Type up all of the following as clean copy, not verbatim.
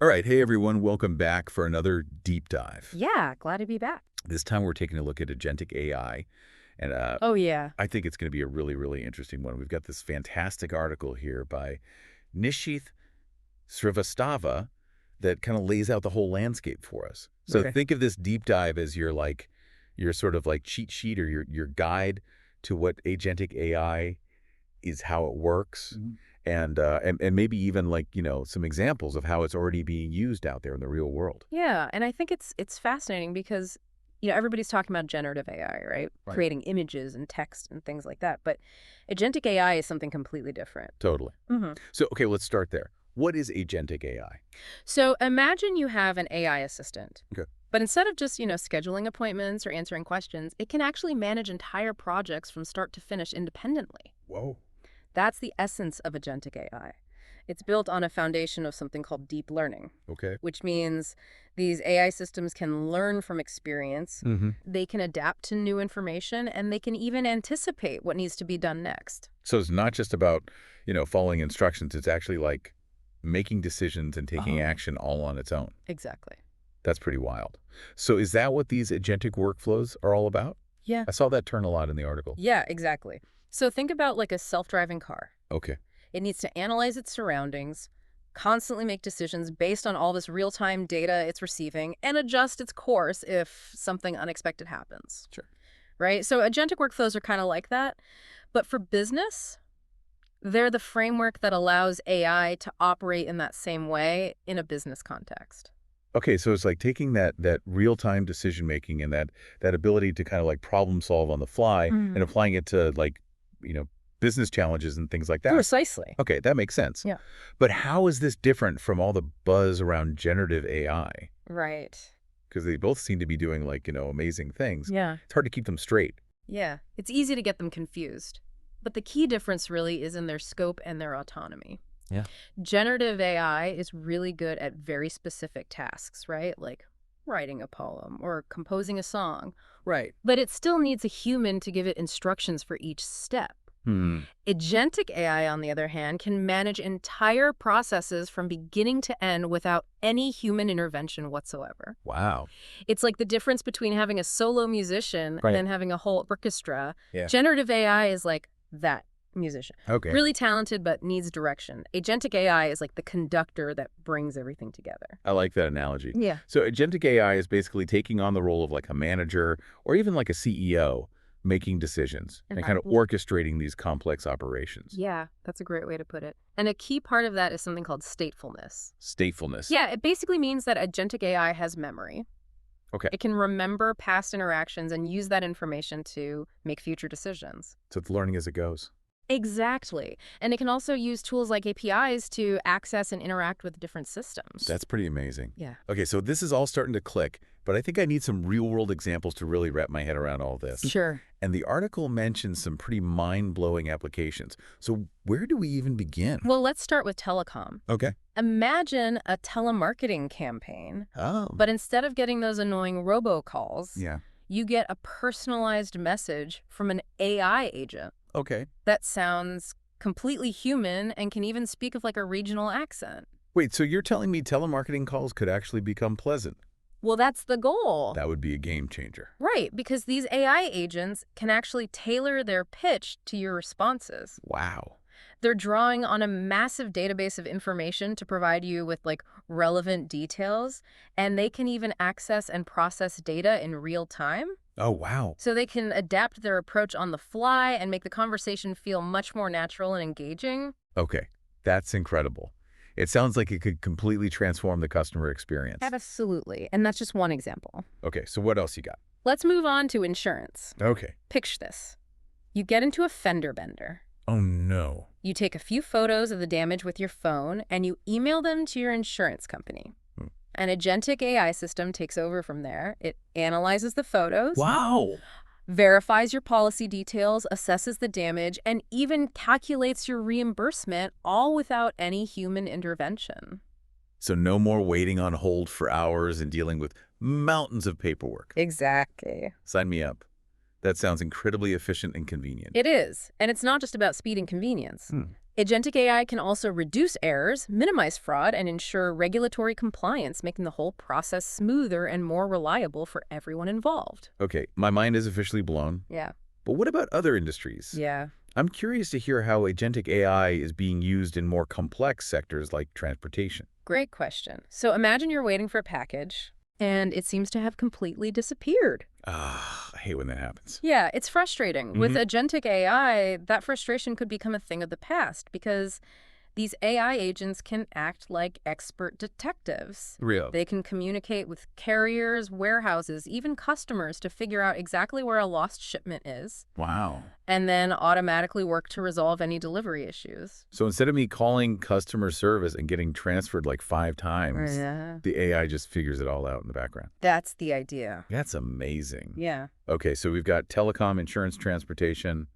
All right. Hey, everyone. Welcome back for another deep dive. Yeah, glad to be back. This time we're taking a look at Agentic AI, and Oh, yeah. I think it's going to be a really, really interesting one. We've got this fantastic article here by Nishith Srivastava that kind of lays out the whole landscape for us. So Okay. think of this deep dive as your sort of like cheat sheet or your guide to what Agentic AI is, how it works, Mhm. and maybe even like, some examples of how it's already being used out there in the real world. Yeah, and I think it's fascinating because everybody's talking about generative AI, right? Right. Creating images and text and things like that, but agentic AI is something completely different. Totally. hmm So, okay, let's start there. What is agentic AI? So imagine you have an AI assistant. Okay. But instead of just, scheduling appointments or answering questions, it can actually manage entire projects from start to finish independently. Whoa. That's the essence of agentic AI. It's built on a foundation of something called deep learning, Okay. which means these AI systems can learn from experience, Mm-hmm. they can adapt to new information, and they can even anticipate what needs to be done next. So it's not just about, following instructions. It's actually like making decisions and taking Oh, action all on its own. exactly. That's pretty wild. So is that what these agentic workflows are all about? Yeah. I saw that term a lot in the article. Yeah, exactly. So think about like a self-driving car. Okay. It needs to analyze its surroundings, constantly make decisions based on all this real-time data it's receiving, and adjust its course if something unexpected happens. Sure. Right? So agentic workflows are kind of like that. But for business, they're the framework that allows AI to operate in that same way in a business context. Okay, so it's like taking that real-time decision making and that ability to kind of like problem solve on the fly and Mm. applying it to like, you know, business challenges and things like that. Precisely. Okay, that makes sense. Yeah. But how is this different from all the buzz around generative AI? Right. Because they both seem to be doing like, amazing things. Yeah. It's hard to keep them straight. Yeah. It's easy to get them confused. But the key difference really is in their scope and their autonomy. Yeah. Generative AI is really good at very specific tasks, right? Like writing a poem or composing a song. Right. But it still needs a human to give it instructions for each step. Hmm. Agentic AI, on the other hand, can manage entire processes from beginning to end without any human intervention whatsoever. Wow. It's like the difference between having a solo musician Right. and having a whole orchestra. Yeah. Generative AI is like that musician. Okay. Really talented, but needs direction. Agentic AI is like the conductor that brings everything together. I like that analogy. Yeah. So agentic AI is basically taking on the role of like a manager or even like a CEO, making decisions and kind of orchestrating these complex operations. Yeah, that's a great way to put it. And a key part of that is something called statefulness. Statefulness. Yeah, it basically means that agentic AI has memory. Okay. It can remember past interactions and use that information to make future decisions. So it's learning as it goes. Exactly. And it can also use tools like APIs to access and interact with different systems. That's pretty amazing. Yeah. Okay, so this is all starting to click, but I think I need some real-world examples to really wrap my head around all this. Sure. And the article mentions some pretty mind-blowing applications. So where do we even begin? Well, let's start with telecom. Okay. Imagine a telemarketing campaign, Oh. but instead of getting those annoying robocalls, Yeah. you get a personalized message from an AI agent Okay. that sounds completely human and can even speak with like a regional accent. Wait, so you're telling me telemarketing calls could actually become pleasant? Well, that's the goal. That would be a game changer. Right, because these AI agents can actually tailor their pitch to your responses. Wow. They're drawing on a massive database of information to provide you with like relevant details, and they can even access and process data in real time. Oh, wow. So they can adapt their approach on the fly and make the conversation feel much more natural and engaging. Okay, that's incredible. It sounds like it could completely transform the customer experience. Absolutely. And that's just one example. Okay, so what else you got? Let's move on to insurance. Okay. Picture this. You get into a fender bender. Oh, no. You take a few photos of the damage with your phone and you email them to your insurance company. An agentic AI system takes over from there. It analyzes the photos, Wow. verifies your policy details, assesses the damage, and even calculates your reimbursement, all without any human intervention. So no more waiting on hold for hours and dealing with mountains of paperwork. Exactly. Sign me up. That sounds incredibly efficient and convenient. It is. And it's not just about speed and convenience. Agentic AI can also reduce errors, minimize fraud, and ensure regulatory compliance, making the whole process smoother and more reliable for everyone involved. Okay, my mind is officially blown. Yeah. But what about other industries? Yeah. I'm curious to hear how agentic AI is being used in more complex sectors like transportation. Great question. So imagine you're waiting for a package, and it seems to have completely disappeared. Ah, I hate when that happens. Yeah, it's frustrating. With Mm-hmm. agentic AI, that frustration could become a thing of the past because these AI agents can act like expert detectives. Real. They can communicate with carriers, warehouses, even customers to figure out exactly where a lost shipment is, Wow. and then automatically work to resolve any delivery issues. So instead of me calling customer service and getting transferred like 5 times, Yeah. the AI just figures it all out in the background. That's the idea. That's amazing. Yeah. Okay, so we've got telecom, insurance, transportation.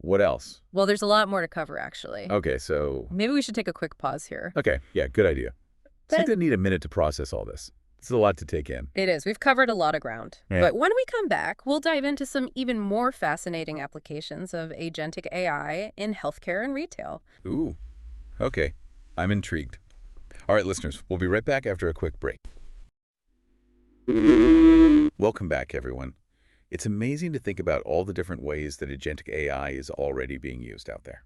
What else? Well, there's a lot more to cover, actually. Okay, so... Maybe we should take a quick pause here. Okay, yeah, good idea. So But I'm going to need a minute to process all this. It's a lot to take in. it is. We've covered a lot of ground. Yeah. But when we come back, we'll dive into some even more fascinating applications of agentic AI in healthcare and retail. Ooh, okay. I'm intrigued. All right, listeners, we'll be right back after a quick break. Welcome back, everyone. It's amazing to think about all the different ways that agentic AI is already being used out there.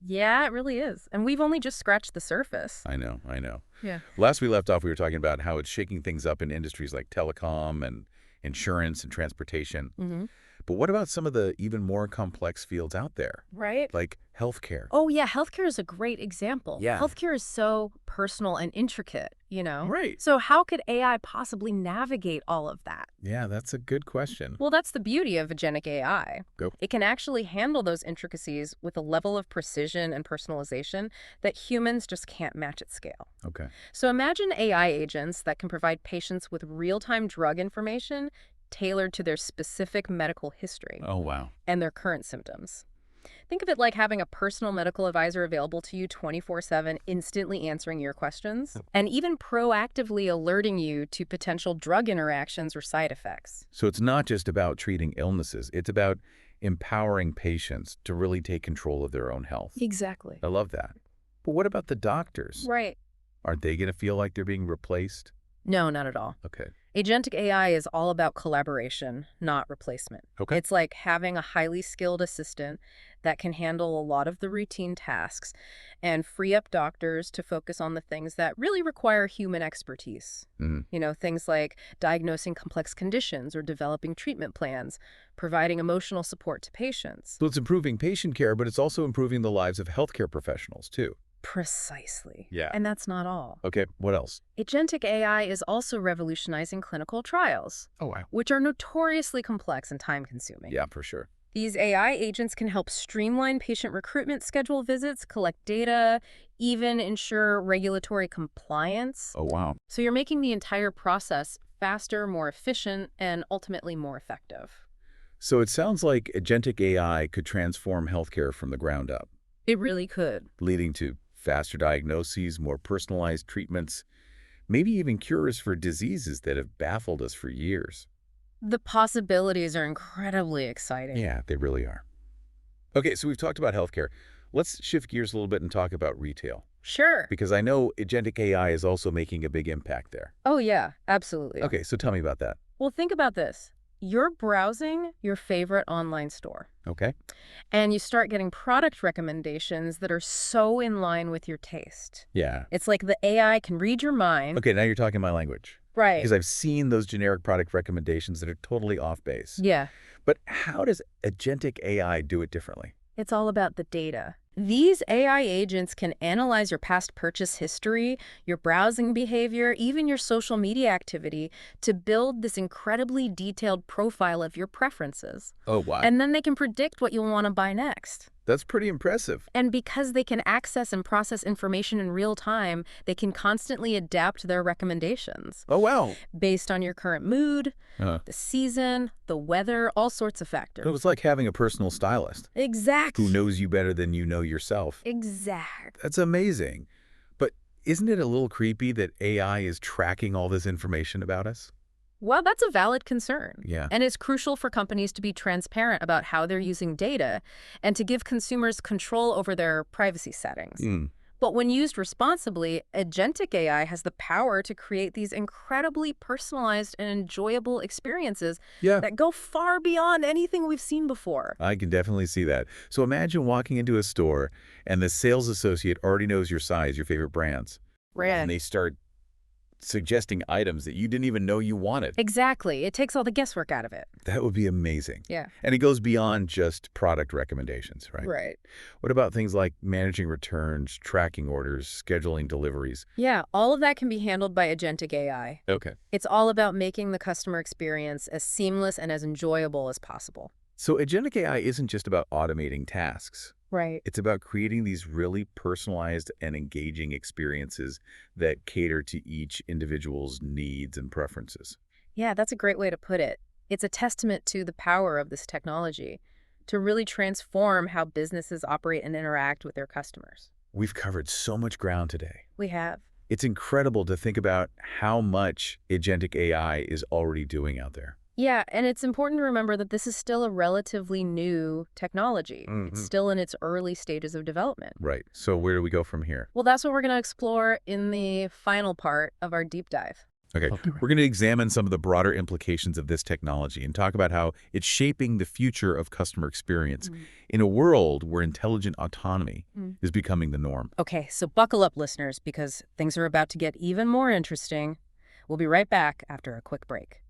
Yeah, it really is. And we've only just scratched the surface. I know, I know. Yeah. Last we left off, we were talking about how it's shaking things up in industries like telecom and insurance and transportation. Mm-hmm. But what about some of the even more complex fields out there, Right? like healthcare? Oh, yeah. Healthcare is a great example. Yeah. Healthcare is so personal and intricate, you know? Right. So how could AI possibly navigate all of that? Yeah, that's a good question. Well, that's the beauty of agentic AI. Go. It can actually handle those intricacies with a level of precision and personalization that humans just can't match at scale. Okay. So imagine AI agents that can provide patients with real-time drug information tailored to their specific medical history Oh, wow. and their current symptoms. Think of it like having a personal medical advisor available to you 24/7, instantly answering your questions, and even proactively alerting you to potential drug interactions or side effects. So it's not just about treating illnesses. It's about empowering patients to really take control of their own health. Exactly. I love that. But what about the doctors? Right. Aren't they going to feel like they're being replaced? No, not at all. Okay. Agentic AI is all about collaboration, not replacement. Okay. It's like having a highly skilled assistant that can handle a lot of the routine tasks and free up doctors to focus on the things that really require human expertise. Mhm. You know, things like diagnosing complex conditions or developing treatment plans, providing emotional support to patients. So it's improving patient care, but it's also improving the lives of healthcare professionals, too. Precisely. Yeah. And that's not all. Okay, what else? Agentic AI is also revolutionizing clinical trials, Oh, wow. which are notoriously complex and time-consuming. Yeah, for sure. These AI agents can help streamline patient recruitment, schedule visits, collect data, even ensure regulatory compliance. Oh, wow. So you're making the entire process faster, more efficient, and ultimately more effective. So it sounds like agentic AI could transform healthcare from the ground up, It really could. leading to faster diagnoses, more personalized treatments, maybe even cures for diseases that have baffled us for years. The possibilities are incredibly exciting. Yeah, they really are. Okay, so we've talked about healthcare. Let's shift gears a little bit and talk about retail, Sure. because I know agentic AI is also making a big impact there. Oh, yeah, absolutely. Okay, so tell me about that. Well, think about this. You're browsing your favorite online store, Okay. and you start getting product recommendations that are so in line with your taste. Yeah. It's like the AI can read your mind. Okay, now you're talking my language. Right. Because I've seen those generic product recommendations that are totally off base. Yeah. But how does agentic AI do it differently? It's all about the data. These AI agents can analyze your past purchase history, your browsing behavior, even your social media activity to build this incredibly detailed profile of your preferences. Oh, wow. And then they can predict what you'll want to buy next. That's pretty impressive. And because they can access and process information in real time, they can constantly adapt their recommendations Oh, wow. based on your current mood, Uh, the season, the weather, all sorts of factors. it was like having a personal stylist Exactly. who knows you better than you know yourself. Exact. That's amazing. But isn't it a little creepy that AI is tracking all this information about us? Well, that's a valid concern. Yeah. And it's crucial for companies to be transparent about how they're using data and to give consumers control over their privacy settings. Mm. But when used responsibly, Agentic AI has the power to create these incredibly personalized and enjoyable experiences Yeah. that go far beyond anything we've seen before. I can definitely see that. So imagine walking into a store and the sales associate already knows your size, your favorite brands. And Right. they start suggesting items that you didn't even know you wanted. Exactly. It takes all the guesswork out of it. That would be amazing. Yeah. And it goes beyond just product recommendations, right? Right. What about things like managing returns, tracking orders, scheduling deliveries? Yeah, all of that can be handled by Agentic AI. Okay. It's all about making the customer experience as seamless and as enjoyable as possible. So agentic AI isn't just about automating tasks. Right. It's about creating these really personalized and engaging experiences that cater to each individual's needs and preferences. Yeah, that's a great way to put it. It's a testament to the power of this technology to really transform how businesses operate and interact with their customers. We've covered so much ground today. We have. It's incredible to think about how much agentic AI is already doing out there. Yeah, and it's important to remember that this is still a relatively new technology. It's still in its early stages of development. Right. So where do we go from here? Well, that's what we're going to explore in the final part of our deep dive. Okay, we're going to examine some of the broader implications of this technology and talk about how it's shaping the future of customer experience in a world where intelligent autonomy is becoming the norm. Okay, so buckle up, listeners, because things are about to get even more interesting. We'll be right back after a quick break.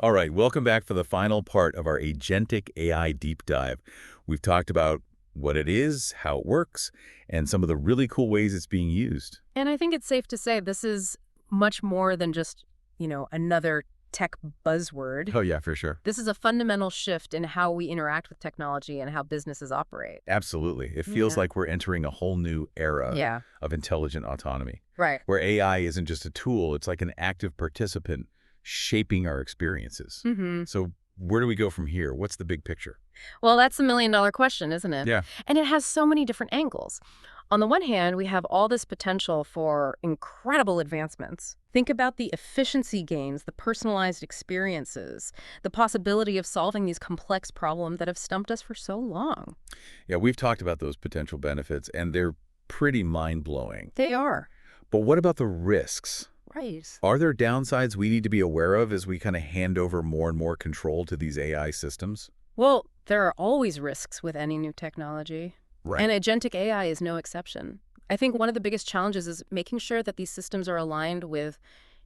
All right, welcome back for the final part of our Agentic AI deep dive. We've talked about what it is, how it works, and some of the really cool ways it's being used. And I think it's safe to say this is much more than just, another tech buzzword. Oh, yeah, for sure. This is a fundamental shift in how we interact with technology and how businesses operate. Absolutely. It feels Yeah. like we're entering a whole new era Yeah, of intelligent autonomy, right. where AI isn't just a tool, it's like an active participant shaping our experiences. So where do we go from here? What's the big picture? Well, that's the million-dollar question, isn't it? Yeah. And it has so many different angles. On the one hand, we have all this potential for incredible advancements. Think about the efficiency gains, the personalized experiences, the possibility of solving these complex problems that have stumped us for so long. Yeah, we've talked about those potential benefits, and they're pretty mind-blowing. They are. But what about the risks? Right. Are there downsides we need to be aware of as we kind of hand over more and more control to these AI systems? Well, there are always risks with any new technology. Right. And agentic AI is no exception. I think one of the biggest challenges is making sure that these systems are aligned with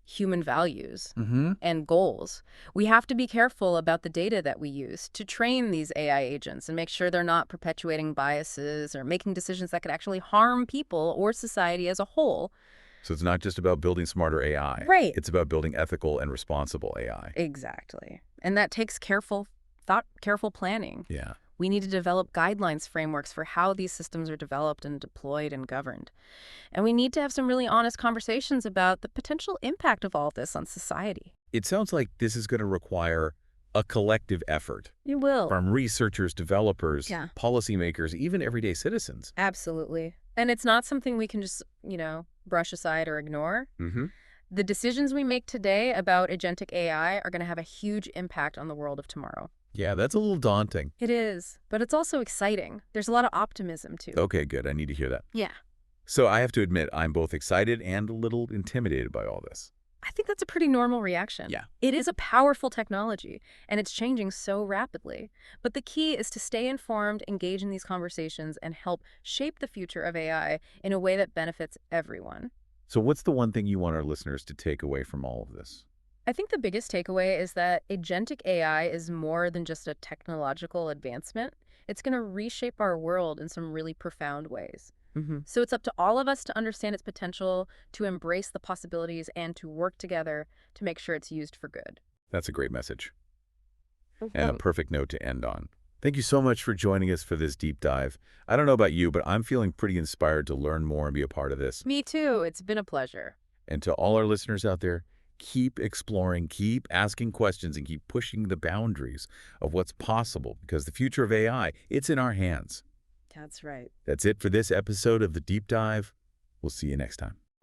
human values and goals. We have to be careful about the data that we use to train these AI agents and make sure they're not perpetuating biases or making decisions that could actually harm people or society as a whole. So it's not just about building smarter AI. Right. It's about building ethical and responsible AI. Exactly. And that takes careful thought, careful planning. Yeah. We need to develop guidelines, frameworks for how these systems are developed and deployed and governed. And we need to have some really honest conversations about the potential impact of all of this on society. It sounds like this is going to require a collective effort You will. from researchers, developers, Yeah. policymakers, even everyday citizens. Absolutely. And it's not something we can just, brush aside or ignore. The decisions we make today about agentic AI are going to have a huge impact on the world of tomorrow. Yeah, that's a little daunting. It is, but it's also exciting. There's a lot of optimism, too. Okay, good. I need to hear that. Yeah. So I have to admit, I'm both excited and a little intimidated by all this. I think that's a pretty normal reaction. Yeah. It is a powerful technology, and it's changing so rapidly. But the key is to stay informed, engage in these conversations, and help shape the future of AI in a way that benefits everyone. So what's the one thing you want our listeners to take away from all of this? I think the biggest takeaway is that agentic AI is more than just a technological advancement. It's going to reshape our world in some really profound ways. So it's up to all of us to understand its potential, to embrace the possibilities, and to work together to make sure it's used for good. That's a great message and a perfect note to end on. Thank you so much for joining us for this deep dive. I don't know about you, but I'm feeling pretty inspired to learn more and be a part of this. Me too. It's been a pleasure. And to all our listeners out there, keep exploring, keep asking questions, and keep pushing the boundaries of what's possible, because the future of AI, it's in our hands. That's right. That's it for this episode of The Deep Dive. We'll see you next time.